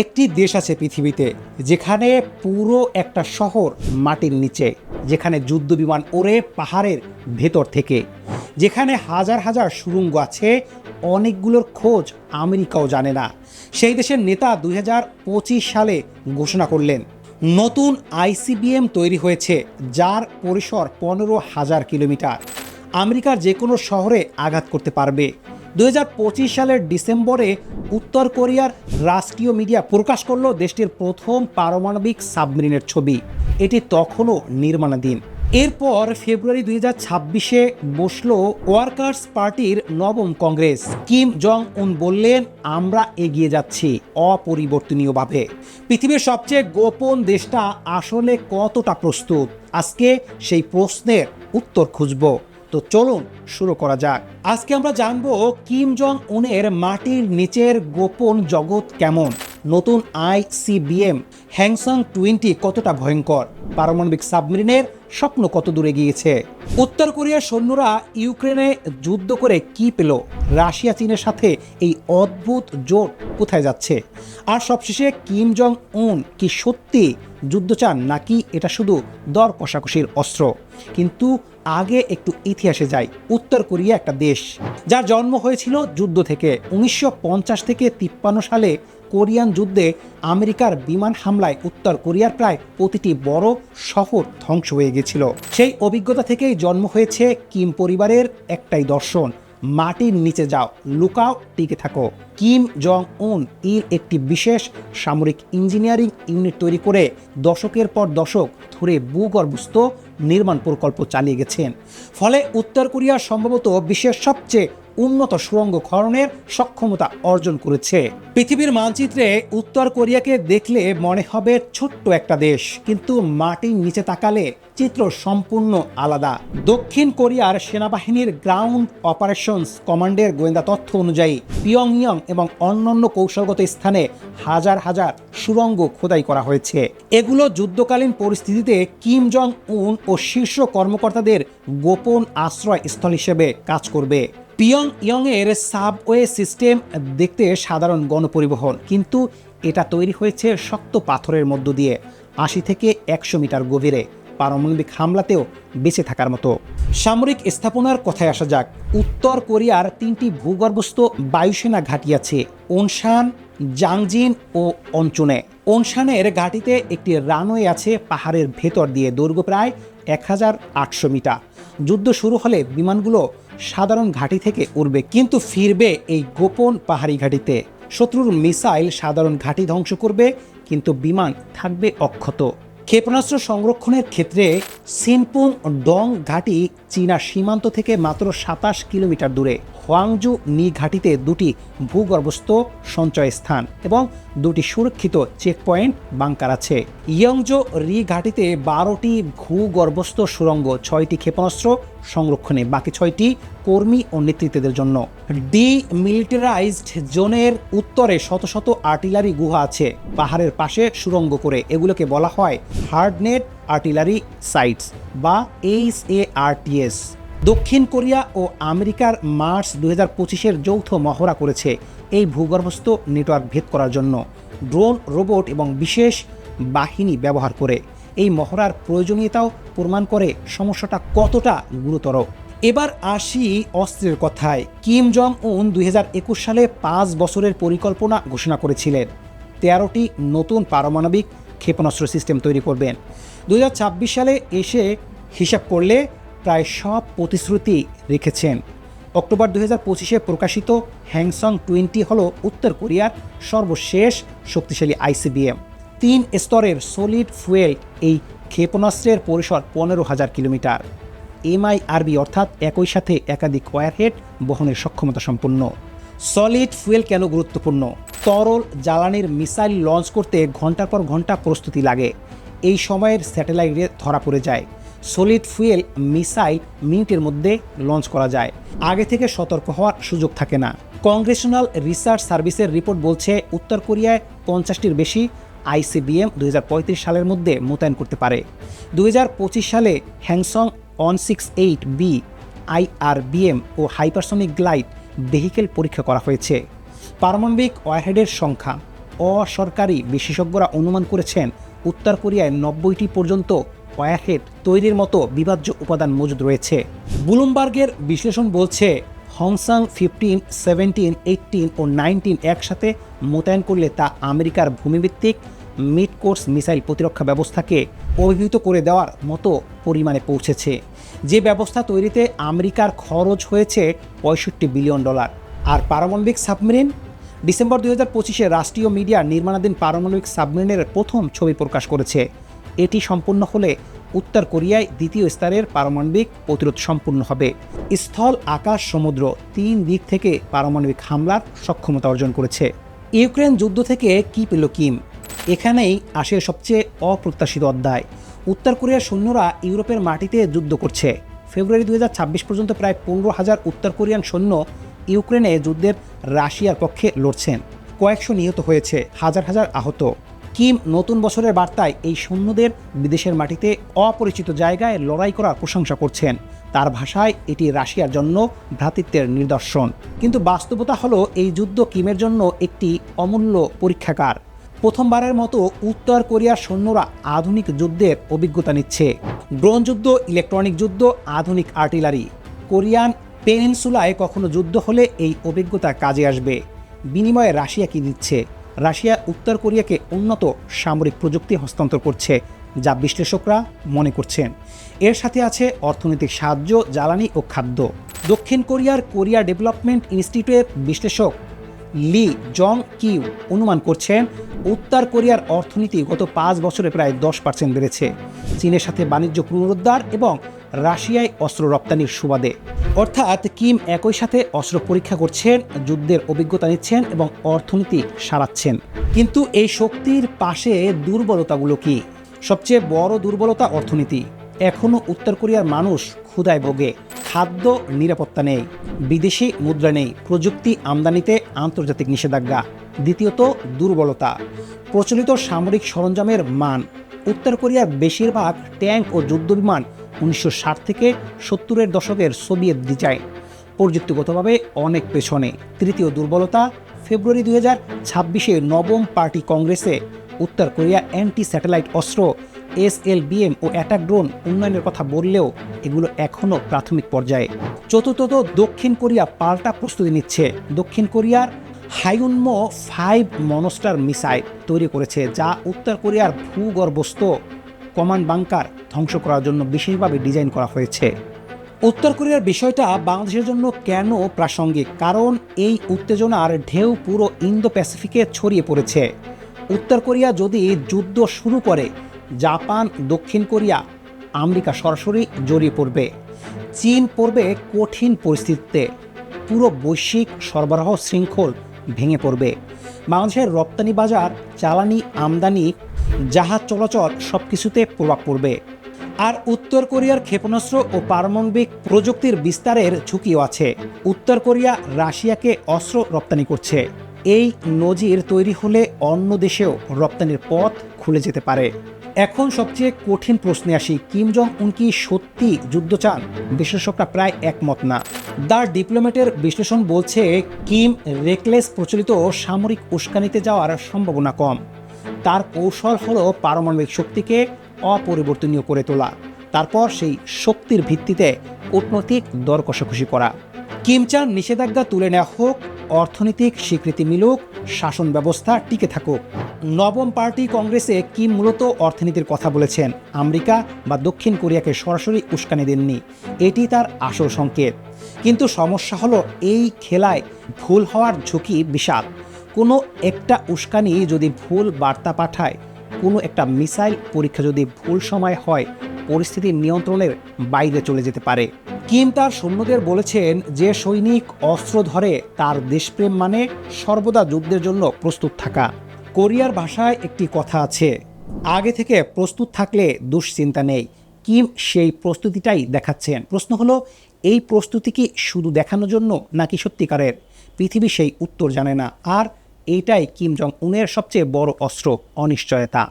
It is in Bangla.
একটি দেশ আছে পৃথিবীতে যেখানে পুরো একটা শহর মাটির নিচে, যেখানে যুদ্ধ বিমান ওড়ে পাহাড়ের ভেতর থেকে, যেখানে হাজার হাজার সুড়ঙ্গ আছে, অনেকগুলোর খোঁজ আমেরিকাও জানে না। সেই দেশের নেতা 2025 সালে ঘোষণা করলেন নতুন আইসিবিএম তৈরি হয়েছে, যার পরিসর 15,000 কিলোমিটার, আমেরিকার যে কোনো শহরে আঘাত করতে পারবে। 2025 সালের ডিসেম্বরে উত্তর কোরিয়ার রাষ্ট্রীয় মিডিয়া প্রকাশ করলো দেশটির প্রথম পারমাণবিক সাবমেরিনের ছবি। এটি তখনও নির্মাণাধীন। এরপর ফেব্রুয়ারি 2026-এ বসলো ওয়ার্কার্স পার্টির নবম কংগ্রেস। কিম জং উন বললেন, আমরা এগিয়ে যাচ্ছি অপরিবর্তনীয়ভাবে। পৃথিবীর সবচেয়ে গোপন দেশটা আসলে কতটা প্রস্তুত? আজকে সেই প্রশ্নের উত্তর খুঁজব। তো চলুন শুরু করা যাক। আজকে আমরা জানবো কিম জং উনের মাটির নিচের গোপন জগৎ কেমন, নতুন আইসিবিএম হ্যাংসং 20 কতটা ভয়ঙ্কর, পারমাণবিক সাবমেরিনের স্বপ্ন কত দূরে গিয়েছে, উত্তর কোরিয়ার সৈন্যরা ইউক্রেনে যুদ্ধ করে কি পেল, রাশিয়া চীনের সাথে এই অদ্ভুত জোট কোথায় যাচ্ছে, আর সবশেষে কিম জং উন কি সত্যি যুদ্ধ চান নাকি এটা শুধু দর কষাকষির অস্ত্র। কিন্তু আগে একটু ইতিহাসে যাই। উত্তর কোরিয়া একটা দেশ যার জন্ম হয়েছিল যুদ্ধ থেকে। 1950 থেকে 53 সালে কোরিয়ান যুদ্ধে আমেরিকার বিমান হামলায় উত্তর কোরিয়ার প্রায় প্রতিটি বড় শহর ধ্বংস হয়ে গেছিল। সেই অভিজ্ঞতা থেকেই জন্ম হয়েছে কিম পরিবারের একটাই দর্শন, মাটির নিচে যাও, লুকাও, টিকে থাকো। কিম জং উন এর একটি বিশেষ সামরিক ইঞ্জিনিয়ারিং ইউনিট তৈরি করে দশকের পর দশক ধরে ভূগর্ভস্থ নির্মাণ প্রকল্প চালিয়ে গেছেন। ফলে উত্তর কোরিয়া সম্ভবত বিশ্বের সবচেয়ে উন্নত সুড়ঙ্গ খননের সক্ষমতা অর্জন করেছে। পৃথিবীর মানচিত্রে উত্তর কোরিয়াকে দেখলে মনে হবে ছোট্ট একটা দেশ, কিন্তু মাটির নিচে তাকালে চিত্র সম্পূর্ণ আলাদা। দক্ষিণ কোরিয়ার সেনাবাহিনীর গ্রাউন্ড অপারেশনস কমান্ডের গোয়েন্দা তথ্য অনুযায়ী পিয়ংইয়ং এবং অন্যান্য কৌশলগত স্থানে হাজার হাজার সুড়ঙ্গ খোদাই করা হয়েছে। এগুলো যুদ্ধকালীন পরিস্থিতিতে কিম জং উন ও শীর্ষ কর্মকর্তাদের গোপন আশ্রয়স্থল হিসেবে কাজ করবে। পিয়ংইয়ং এর সাবওয়ে সিস্টেম দেখতে সাধারণ গণপরিবহন, কিন্তু এটা তৈরি হয়েছে শক্ত পাথরের মধ্য দিয়ে, 80 থেকে 100 মিটার গভীরে, পারমাণবিক হামলাতেও বেঁচে থাকার মতো। সামরিক স্থাপনার কথায় আসা যাক। উত্তর কোরিয়ার 3টি ভূগর্ভস্থ বায়ুসেনা ঘাঁটি আছে, ওনসান, জাংজিন ও অনচুনে। ওনসানের ঘাঁটিতে একটি রানওয়ে আছে পাহাড়ের ভেতর দিয়ে, দৈর্ঘ্য প্রায় 1800 মিটার। যুদ্ধ শুরু হলে বিমানগুলো সাধারণ ঘাঁটি থেকে উড়বে, কিন্তু ফিরবে এই গোপন পাহাড়ি ঘাঁটিতে। শত্রুর মিসাইল সাধারণ ঘাঁটি ধ্বংস করবে, কিন্তু বিমান থাকবে অক্ষত। ক্ষেপণাস্ত্র সংরক্ষণের ক্ষেত্রে সিনপুং ডং ঘাঁটি চীনা সীমান্ত থেকে মাত্র 27 কিলোমিটার দূরে। হোয়াংজু নি ঘাঁটিতে 2টি ভূগর্ভস্থ সঞ্চয় স্থান এবং 2টি সুরক্ষিত চেকপয়েন্ট বাংকার আছে। ইয়ংজো রি ঘাঁটিতে 12টি ভূগর্ভস্থ সুড়ঙ্গ, 6টি ক্ষেপণাস্ত্র সংরক্ষণে, বাকি 6টি কর্মী ও নেতৃত্বের জন্য। ডিমিলিটারাইজড জোনের উত্তরে শত শত আর্টিলারি গুহা আছে পাহাড়ের পাশে সুড়ঙ্গ করে। এগুলোকে বলা হয় হার্ডনেট আর্টিলারি সাইটস বা HARTS। দক্ষিণ কোরিয়া ও আমেরিকার মার্চ 2025-এর যৌথ মহড়া করেছে এই ভূগর্ভস্থ নেটওয়ার্ক ভেদ করার জন্য, ড্রোন, রোবট এবং বিশেষ বাহিনী ব্যবহার করে। এই মহড়ার প্রয়োজনীয়তাও প্রমাণ করে সমস্যাটা কতটা গুরুতর। এবার আসি অস্ত্রের কথায়। কিম জং উন 2021 সালে 5 বছরের পরিকল্পনা ঘোষণা করেছিলেন। 13টি নতুন পারমাণবিক ক্ষেপণাস্ত্র সিস্টেম তৈরি করবেন। 2026 সালে এসে হিসাব করলে প্রায় সব প্রতিশ্রুতি রেখেছেন। অক্টোবর 2025-এ প্রকাশিত হ্যাংসং 20 হলো উত্তর কোরিয়ার সর্বশেষ শক্তিশালী আইসিবিএম। 3 স্তরের সলিড ফুয়েল এই ক্ষেপণাস্ত্রের পরিসর 15,000 কিলোমিটার। MIRV অর্থাৎ একই সাথে একাধিক ওয়ারহেড বহনের সক্ষমতা সম্পন্ন। সলিড ফুয়েল কেন গুরুত্বপূর্ণ? তরল জ্বালানির মিসাইল লঞ্চ করতে ঘন্টার পর ঘন্টা প্রস্তুতি লাগে। এই সময়ের স্যাটেলাইটে ধরা পড়ে যায়। সলিড ফুয়েল মিসাইল মিনিটের মধ্যে লঞ্চ করা যায়, আগে থেকে সতর্ক হওয়ার সুযোগ থাকে না। কংগ্রেশনাল রিসার্চ সার্ভিসের রিপোর্ট বলছে উত্তর কোরিয়ায় 50টির বেশি আইসিবিএম 2035 সালের মধ্যে মোতায়েন করতে পারে। 2025 সালে হ্যাংসং 168B IRBM ও হাইপারসনিক গ্লাইড ভেহিকেল পরীক্ষা করা হয়েছে। পারমাণবিক ওয়ারহেডের সংখ্যা অসরকারি বিশেষজ্ঞরা অনুমান করেছেন উত্তর কোরিয়ায় 90টি পর্যন্ত ওয়ারহেড তৈরির মতো বিভাজ্য উপাদান মজুদ রয়েছে। ব্লুমবার্গের বিশ্লেষণ বলছে হংসাং 15, 17, 18 ও 19 একসাথে মোতায়েন করলে তা আমেরিকার ভূমিভিত্তিক মিড কোর্স মিসাইল প্রতিরক্ষা ব্যবস্থাকে অভিভূত করে দেওয়ার মতো পরিমাণে পৌঁছেছে। যে ব্যবস্থা তৈরিতে আমেরিকার খরচ হয়েছে $65 বিলিয়ন। আর পারমাণবিক সাবমেরিন, ডিসেম্বর 2025-এ রাষ্ট্রীয় মিডিয়া নির্মাণাধীন পারমাণবিক সাবমেরিনের প্রথম ছবি প্রকাশ করেছে। এটি সম্পূর্ণ হলে উত্তর কোরিয়ায় দ্বিতীয় স্তরের পারমাণবিক প্রতিরোধ সম্পূর্ণ হবে। স্থল, আকাশ, সমুদ্র 3 দিক থেকে পারমাণবিক হামলার সক্ষমতা অর্জন করেছে। ইউক্রেন যুদ্ধ থেকে কী পেল কিম? এখানেই আসে সবচেয়ে অপ্রত্যাশিত অধ্যায়। উত্তর কোরিয়ার সৈন্যরা ইউরোপের মাটিতে যুদ্ধ করছে। ফেব্রুয়ারি 2026 পর্যন্ত প্রায় 15,000 উত্তর কোরিয়ান সৈন্য ইউক্রেনে যুদ্ধের রাশিয়ার পক্ষে লড়ছেন। কয়েকশো নিহত হয়েছে, হাজার হাজার আহত। কিম নতুন বছরের বার্তায় এই সৈন্যদের বিদেশের মাটিতে অপরিচিত জায়গায় লড়াই করার প্রশংসা করছেন। তার ভাষায় এটি রাশিয়ার জন্য ভ্রাতৃত্বের নিদর্শন। কিন্তু বাস্তবতা হলো এই যুদ্ধ কিমের জন্য একটি অমূল্য পরীক্ষাগার। প্রথমবারের মতো উত্তর কোরিয়ার সৈন্যরা আধুনিক যুদ্ধের অভিজ্ঞতা নিচ্ছে। ড্রোন যুদ্ধ, ইলেকট্রনিক যুদ্ধ, আধুনিক আর্টিলারি। কোরিয়ান পেনিনসুলায় কখনো যুদ্ধ হলে এই অভিজ্ঞতা কাজে আসবে। বিনিময়ে রাশিয়া কি দিচ্ছে? রাশিয়া উত্তর কোরিয়াকে উন্নত সামরিক প্রযুক্তি হস্তান্তর করছে, যা বিশ্লেষকরা মনে করছেন। এর সাথে আছে অর্থনৈতিক সাহায্য, জ্বালানি ও খাদ্য। দক্ষিণ কোরিয়ার কোরিয়া ডেভেলপমেন্ট ইনস্টিটিউটের বিশ্লেষক লি জং কিউ অনুমান করছেন উত্তর কোরিয়ার অর্থনীতি গত 5 বছরে প্রায় 10% বেড়েছে, চীনের সাথে বাণিজ্য পুনরুদ্ধার এবং রাশিয়ায় অস্ত্র রপ্তানির সুবাদে। অর্থাৎ কিম একই সাথে অস্ত্র পরীক্ষা করছেন, যুদ্ধের অভিজ্ঞতা নিচ্ছেন এবং অর্থনীতি সারাচ্ছেন। কিন্তু এই শক্তির পাশে দুর্বলতাগুলো কি? সবচেয়ে বড় দুর্বলতা অর্থনীতি। এখনও উত্তর কোরিয়ার মানুষ ক্ষুধায় ভোগে। খাদ্য নিরাপত্তা নেই, বিদেশি মুদ্রা নেই, প্রযুক্তি আমদানিতে আন্তর্জাতিক নিষেধাজ্ঞা। দ্বিতীয়ত দুর্বলতা, প্রচলিত সামরিক সরঞ্জামের মান। উত্তর কোরিয়ার বেশিরভাগ ট্যাঙ্ক ও যুদ্ধবিমান 1960 থেকে 70-এর দশকের সোভিয়েত ডিজাইন, প্রযুক্তিগতভাবে অনেক পেছনে। তৃতীয় দুর্বলতা, ফেব্রুয়ারি 2026-এ নবম পার্টি কংগ্রেসে উত্তর কোরিয়া অ্যান্টি স্যাটেলাইট অস্ত্র SLBM ও অ্যাটাক ড্রোন উন্নয়নের কথা বললেও এগুলো এখনও প্রাথমিক পর্যায়ে। চতুর্থত, দক্ষিণ কোরিয়া পাল্টা প্রস্তুতি নিচ্ছে। দক্ষিণ কোরিয়ার হাইউনমো 5 মনস্টার মিসাইল তৈরি করেছে, যা উত্তর কোরিয়ার ভূগর্ভস্থ কমান্ড বাংকার ধ্বংস করার জন্য বিশেষভাবে ডিজাইন করা হয়েছে। উত্তর কোরিয়ার বিষয়টা বাংলাদেশের জন্য কেন প্রাসঙ্গিক? কারণ এই উত্তেজনার ঢেউ পুরো ইন্দো প্যাসিফিকে ছড়িয়ে পড়েছে। উত্তর কোরিয়া যদি যুদ্ধ শুরু করে, জাপান, দক্ষিণ কোরিয়া, আমেরিকা সরাসরি জড়িয়ে পড়বে। চীন পড়বে কঠিন পরিস্থিতিতে। পুরো বৈশ্বিক সরবরাহ শৃঙ্খল ভেঙে পড়বে। বাংলাদেশের রপ্তানি বাজার, জ্বালানি আমদানি, জাহাজ চলাচল সব কিছুতে প্রভাব পড়বে। আর উত্তর কোরিয়ার ক্ষেপণাস্ত্র ও পারমাণবিক প্রযুক্তির বিস্তারের ঝুঁকিও আছে। উত্তর কোরিয়া রাশিয়াকে অস্ত্র রপ্তানি করছে। এই নজির তৈরি হলে অন্য দেশেও রপ্তানির পথ খুলে যেতে পারে। এখন সবচেয়ে কঠিন প্রশ্নে আসি, কিম জং উন কি সত্যি যুদ্ধ চান? বিশেষজ্ঞরা প্রায় একমত না। দ্য ডিপ্লোম্যাটের বিশ্লেষণ বলছে কিম রেকলেস প্রচলিত সামরিক উস্কানিতে যাওয়ার সম্ভাবনা কম। তার কৌশল হলো পারমাণবিক শক্তিকে অপরিবর্তনীয় করে তোলা, তারপর সেই শক্তির ভিত্তিতে কূটনৈতিক দর কষাকষি করা। কিম চান নিষেধাজ্ঞা তুলে নেওয়া হোক, অর্থনৈতিক স্বীকৃতি মিলুক, শাসন ব্যবস্থা টিকে থাকুক। নবম পার্টি কংগ্রেসে কিম মূলত অর্থনীতির কথা বলেছেন, আমেরিকা বা দক্ষিণ কোরিয়াকে সরাসরি উস্কানি দেননি। এটি তার আসল সংকেত। কিন্তু সমস্যা হলো এই খেলায় ভুল হওয়ার ঝুঁকি বিশাল। কোনো একটা উস্কানি যদি ভুল বার্তা পাঠায়, কোনো একটা মিসাইল পরীক্ষা যদি ভুল সময় হয়, পরিস্থিতি নিয়ন্ত্রণের বাইরে চলে যেতে পারে। কিম তার সৈন্যদের বলেছেন, যে সৈনিক অস্ত্র ধরে তার দেশপ্রেম মানে সর্বদা যুদ্ধের জন্য প্রস্তুত থাকা। কোরিয়ার ভাষায় একটি কথা আছে, আগে থেকে প্রস্তুত থাকলে দুশ্চিন্তা নেই। কিম সেই প্রস্তুতিটাই দেখাচ্ছেন। প্রশ্ন হলো, এই প্রস্তুতি কি শুধু দেখানোর জন্য নাকি সত্যিকারের? পৃথিবী সেই উত্তর জানে না। আর এইটাই কিম জং উনের সবচেয়ে বড় অস্ত্র, অনিশ্চয়তা।